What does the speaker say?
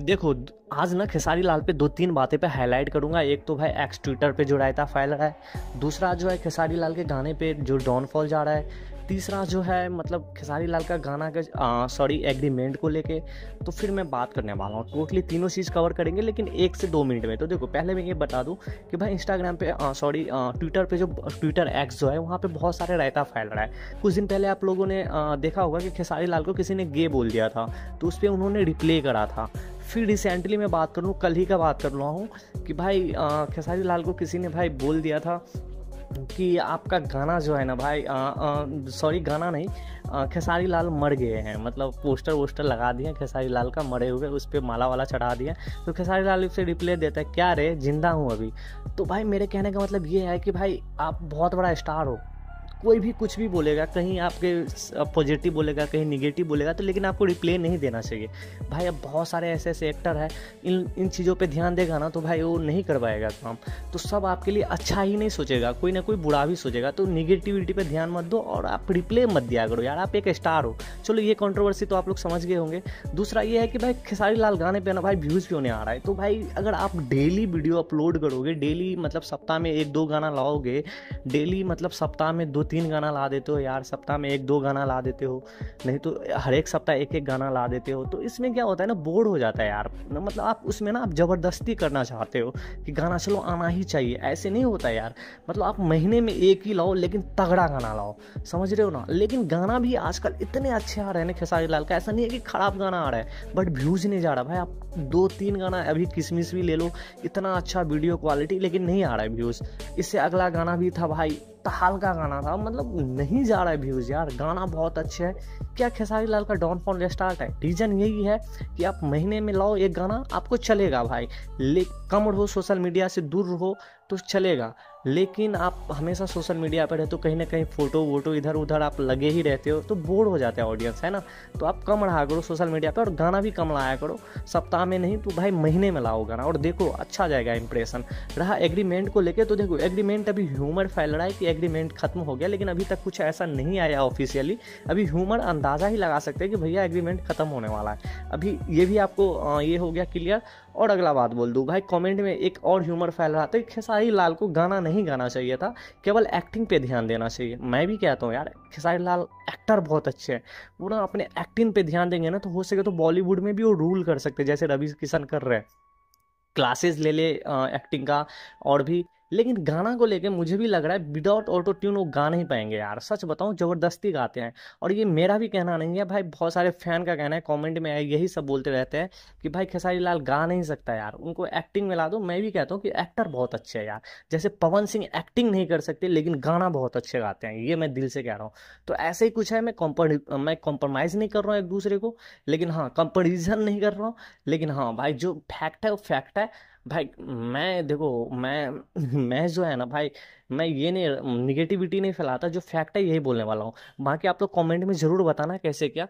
देखो आज ना खेसारी लाल पे 2-3 बातें पे हाईलाइट करूंगा। एक तो भाई एक्स ट्विटर पे जो रायता फैल रहा है, दूसरा जो है खेसारी लाल के गाने पे जो डाउनफॉल जा रहा है, तीसरा जो है मतलब खेसारी लाल का गाना का सॉरी एग्रीमेंट को लेके। तो फिर मैं बात करने वाला हूँ, टोटली तीनों चीज़ कवर करेंगे लेकिन 1 से 2 मिनट में। तो देखो पहले मैं ये बता दूँ कि भाई इंस्टाग्राम पे सॉरी ट्विटर पे जो ट्विटर एक्स जो है वहाँ पे बहुत सारे रायता फैल रहा है। कुछ दिन पहले आप लोगों ने देखा होगा कि खेसारी लाल को किसी ने गे बोल दिया था, तो उस पर उन्होंने रिप्ले करा था। फिर रिसेंटली मैं बात करूँ, कल ही का बात कर रहा हूँ कि भाई खेसारी लाल को किसी ने भाई बोल दिया था कि आपका गाना जो है ना भाई सॉरी गाना नहीं, खेसारी लाल मर गए हैं, मतलब पोस्टर वोस्टर लगा दिए खेसारी लाल का मरे हुए, उस पर माला वाला चढ़ा दिया। तो खेसारी लाल से रिप्लाई देता है क्या रे जिंदा हूँ अभी। तो भाई मेरे कहने का मतलब ये है कि भाई आप बहुत बड़ा स्टार हो, कोई भी कुछ भी बोलेगा, कहीं आपके पॉजिटिव बोलेगा कहीं निगेटिव बोलेगा, तो लेकिन आपको रिप्लाई नहीं देना चाहिए भाई। अब बहुत सारे ऐसे ऐसे एक्टर हैं, इन चीज़ों पे ध्यान देगा ना तो भाई वो नहीं कर पाएगा काम। तो सब आपके लिए अच्छा ही नहीं सोचेगा, कोई ना कोई बुरा भी सोचेगा। तो निगेटिविटी पे ध्यान मत दो और आप रिप्लाई मत दिया करो यार, आप एक स्टार हो। चलो ये कंट्रोवर्सी तो आप लोग समझ गए होंगे। दूसरा ये है कि भाई खेसारी लाल गाने पे ना भाई व्यूज़ क्यों नहीं आ रहा है। तो भाई अगर आप डेली वीडियो अपलोड करोगे, डेली मतलब सप्ताह में 1-2 गाना लाओगे, डेली मतलब सप्ताह में 2-3 गाना ला देते हो यार, सप्ताह में 1-2 गाना ला देते हो, नहीं तो हर एक सप्ताह 1-1 गाना ला देते हो, तो इसमें क्या होता है ना, बोर हो जाता है यार। मतलब आप उसमें ना आप ज़बरदस्ती करना चाहते हो कि गाना चलो आना ही चाहिए, ऐसे नहीं होता यार। मतलब आप महीने में एक ही लाओ लेकिन तगड़ा गाना लाओ, समझ रहे हो ना। लेकिन गाना भी आजकल इतने अच्छे आ रहे हैं ना खेसारी लाल का, ऐसा नहीं है कि खराब गाना आ रहा है बट व्यूज़ नहीं जा रहा भाई। आप 2-3 गाना अभी किसमिस भी ले लो, इतना अच्छा वीडियो क्वालिटी, लेकिन नहीं आ रहा है व्यूज़। इससे अगला गाना भी था भाई, ताल का गाना था, मतलब नहीं जा रहा है व्यूज़ यार। गाना बहुत अच्छे है, क्या खेसारी लाल का डाउनफॉल स्टार्ट है? रीज़न यही है कि आप महीने में लाओ एक गाना, आपको चलेगा भाई। कम रहो, सोशल मीडिया से दूर रहो तो चलेगा, लेकिन आप हमेशा सोशल मीडिया पर रहते हो, कहीं ना कहीं फ़ोटो वोटो इधर उधर आप लगे ही रहते हो, तो बोर हो जाता है ऑडियंस, है ना। तो आप कम रहा करो सोशल मीडिया पर और गाना भी कम लाया करो, सप्ताह में नहीं तो भाई महीने में लाओ गाना, और देखो अच्छा जाएगा इंप्रेशन। रहा एग्रीमेंट को लेके, तो देखो एग्रीमेंट अभी ह्यूमर फैल रहा है कि एग्रीमेंट खत्म हो गया, लेकिन अभी तक कुछ ऐसा नहीं आया ऑफिशियली। अभी ह्यूमर अंदाज़ा ही लगा सकते हैं कि भैया एग्रीमेंट खत्म होने वाला है। अभी ये भी आपको ये हो गया क्लियर। और अगला बात बोल दूँ भाई, कमेंट में एक और ह्यूमर फैल रहा था कि खेसारी लाल को गाना नहीं गाना चाहिए था, केवल एक्टिंग पे ध्यान देना चाहिए। मैं भी कहता हूँ यार, खेसारी लाल एक्टर बहुत अच्छे हैं, वो ना अपने एक्टिंग पे ध्यान देंगे ना तो हो सके तो बॉलीवुड में भी वो रूल कर सकते हैं, जैसे रवि किशन कर रहे हैं, क्लासेस ले ले एक्टिंग का और भी। लेकिन गाना को लेके मुझे भी लग रहा है विदाउट ऑटो ट्यून वो गा नहीं पाएंगे यार, सच बताऊं ज़बरदस्ती गाते हैं। और ये मेरा भी कहना नहीं है भाई, बहुत सारे फैन का कहना है, कमेंट में यही सब बोलते रहते हैं कि भाई खेसारी लाल गा नहीं सकता यार, उनको एक्टिंग में ला दो। मैं भी कहता हूँ कि एक्टर बहुत अच्छे हैं यार, जैसे पवन सिंह एक्टिंग नहीं कर सकते लेकिन गाना बहुत अच्छे गाते हैं, ये मैं दिल से कह रहा हूँ। तो ऐसे ही कुछ है, मैं कॉम्प्रोमाइज़ नहीं कर रहा हूँ एक दूसरे को, लेकिन हाँ कंपेरिजन नहीं कर रहा हूँ। लेकिन हाँ भाई जो फैक्ट है वो फैक्ट है भाई। मैं देखो मैं जो है ना भाई, मैं ये नहीं निगेटिविटी नहीं फैलाता, जो फैक्ट है यही बोलने वाला हूँ। बाकी आप लोग कमेंट में ज़रूर बताना कैसे क्या।